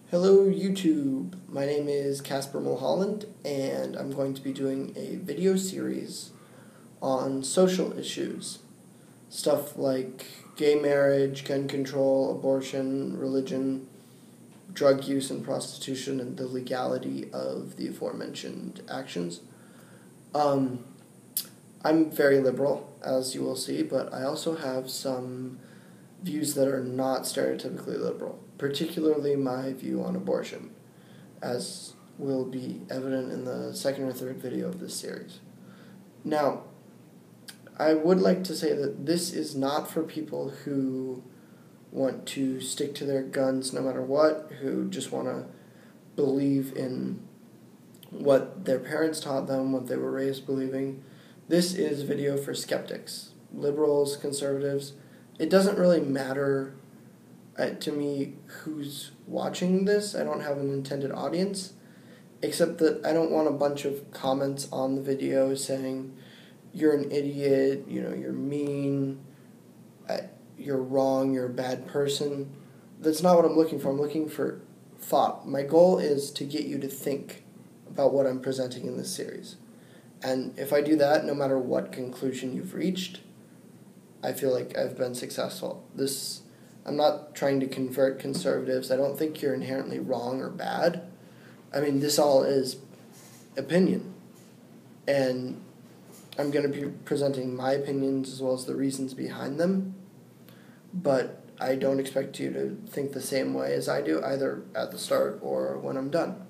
Hello YouTube, my name is Casper Mulholland and I'm going to be doing a video series on social issues. Stuff like gay marriage, gun control, abortion, religion, drug use and prostitution, and the legality of the aforementioned actions. I'm very liberal, as you will see, but I also have some views that are not stereotypically liberal, particularly my view on abortion, as will be evident in the second or third video of this series. Now, I would like to say that this is not for people who want to stick to their guns no matter what, who just want to believe in what their parents taught them, what they were raised believing. This is a video for skeptics, liberals, conservatives. It doesn't really matter to me who's watching this. I don't have an intended audience, except that I don't want a bunch of comments on the video saying, you're an idiot, you're mean, you're wrong, you're a bad person. That's not what I'm looking for. I'm looking for thought. My goal is to get you to think about what I'm presenting in this series. And if I do that, no matter what conclusion you've reached, I feel like I've been successful. I'm not trying to convert conservatives. I don't think you're inherently wrong or bad. I mean, this all is opinion. And I'm going to be presenting my opinions as well as the reasons behind them. But I don't expect you to think the same way as I do, either at the start or when I'm done.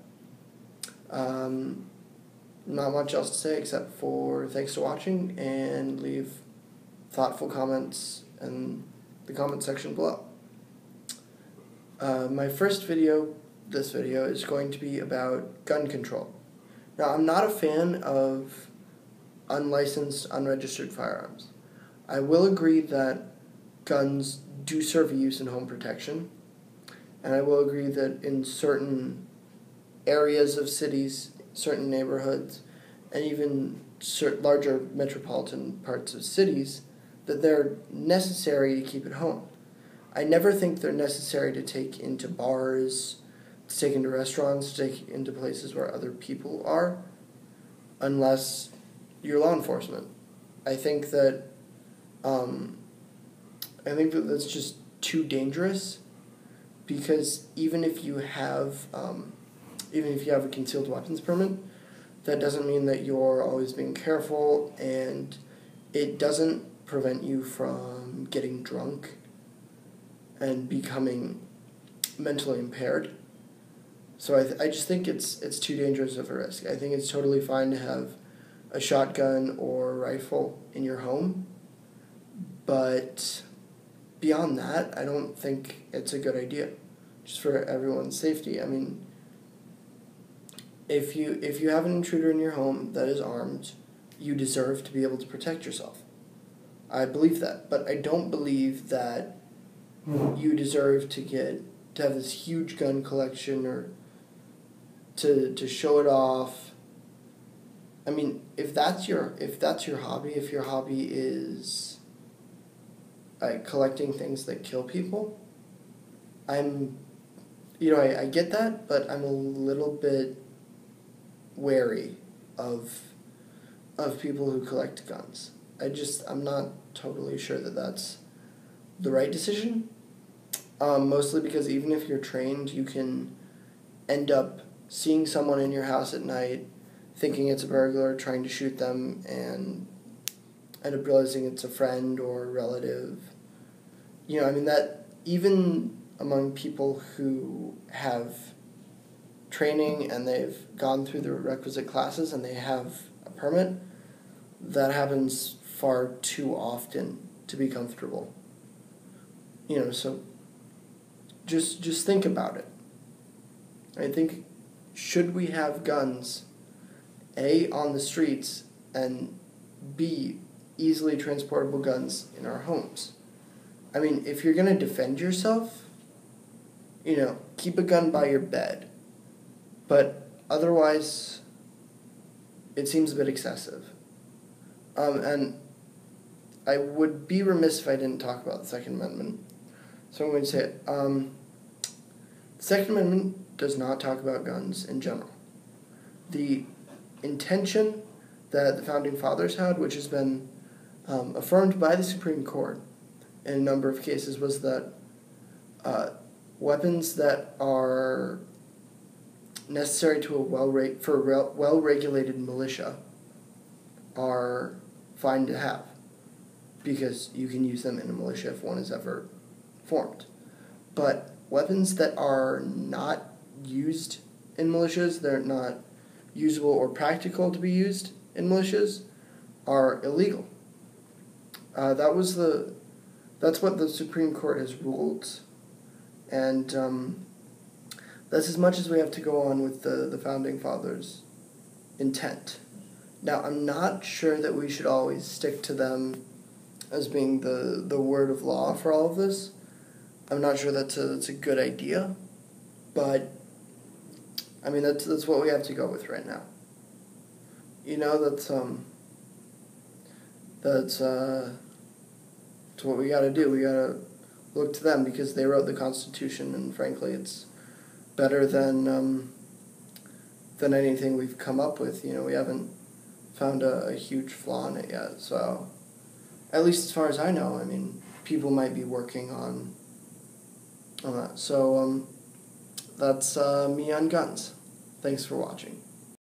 Not much else to say except for thanks for watching, and leave thoughtful comments in the comment section below. My first video, this video, is going to be about gun control. Now, I'm not a fan of unlicensed, unregistered firearms. I will agree that guns do serve a use in home protection, and I will agree that in certain areas of cities, certain neighborhoods, and even larger metropolitan parts of cities, that they're necessary to keep at home. I never think they're necessary to take into bars, to take into restaurants, to take into places where other people are, unless you're law enforcement. I think that that's just too dangerous, because even if you have a concealed weapons permit, that doesn't mean that you're always being careful, and it doesn't prevent you from getting drunk and becoming mentally impaired. So I just think it's too dangerous of a risk. I think it's totally fine to have a shotgun or rifle in your home, but beyond that, I don't think it's a good idea, just for everyone's safety. I mean, if you have an intruder in your home that is armed, you deserve to be able to protect yourself. I believe that, but I don't believe that you deserve to have this huge gun collection or to show it off. I mean, if that's your hobby, if your hobby is collecting things that kill people, I get that, but I'm a little bit wary of people who collect guns. I'm not totally sure that that's the right decision, mostly because even if you're trained, you can end up seeing someone in your house at night, thinking it's a burglar, trying to shoot them, and end up realizing it's a friend or a relative. That even among people who have training and they've gone through the requisite classes and they have a permit, that happens far too often to be comfortable. So just think about it. I think, should we have guns, A, on the streets, and B, easily transportable guns in our homes? I mean, if you're going to defend yourself, keep a gun by your bed. But otherwise, it seems a bit excessive. And I would be remiss if I didn't talk about the Second Amendment. So I'm going to say it. The Second Amendment does not talk about guns in general. The intention that the Founding Fathers had, which has been affirmed by the Supreme Court in a number of cases, was that weapons that are necessary to a well-regulated militia are fine to have, because you can use them in a militia if one is ever formed. But weapons that are not used in militias, they're not usable or practical to be used in militias, are illegal. That's what the Supreme Court has ruled, and that's as much as we have to go on with the Founding Fathers' intent. Now, I'm not sure that we should always stick to them as being the word of law for all of this. I'm not sure that's a good idea, but I mean that's what we have to go with right now. You know, that's what we got to do. We got to look to them because they wrote the Constitution, and frankly, it's better than anything we've come up with. You know, we haven't found a huge flaw in it yet. So, at least as far as I know, I mean, people might be working on that. So, that's me on guns. Thanks for watching.